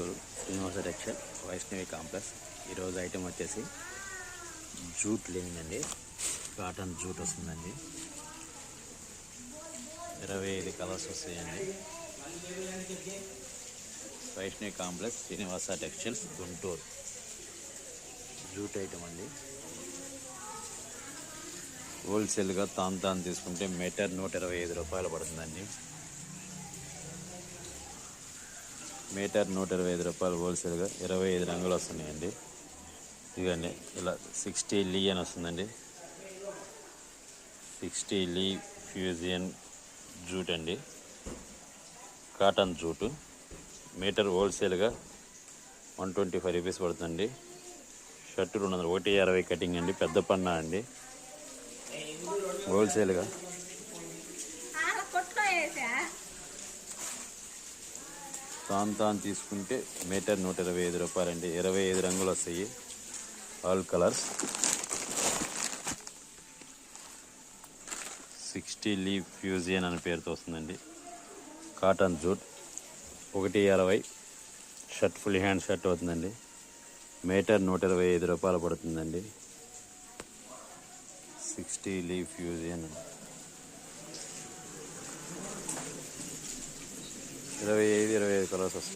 Guntur Srinivasa textile Vaishnavi complex. ఈరోజు item వచ్చేసి jute లేనిందండి. Cotton jute వస్తుందండి. 25 కలర్స్ వస్తాయండి. Vaishnavi complex Srinivasa textiles Guntur. Jute item అండి. హోల్సేల్గా తాన్ తీసుకుంటే మీటర్ 125 రూపాయలు పడుతుందండి. మీటర్ 125 రూపాయలు హోల్సేల్గా 25 రంగులు వస్తున్నాయండి. ఇదిగండి ఇలా 60 లీ అని వస్తుందండి. 60 లీ ఫ్యూజియన్ జూట్ అండి. కాటన్ జూటు మీటర్ హోల్సేల్గా 125 రూపీస్ పడుతుందండి. షర్టు 200, 160 కటింగ్ అండి. పెద్ద పన్నా అండి. హోల్సేల్గా తాన్ తీసుకుంటే మీటర్ 125 రూపాయలండి. 25 రంగులు వస్తాయి. All colours. 60 లీవ్ ఫ్యూజియన్ అనే పేరుతో వస్తుందండి. Cotton jute 160 shirt full hand shirt అవుతుందండి. మీటర్ 125 రూపాయలు పడుతుందండి. 60 లీవ్ ఫ్యూజియన్ 25 కలర్స్ వస్తాయి.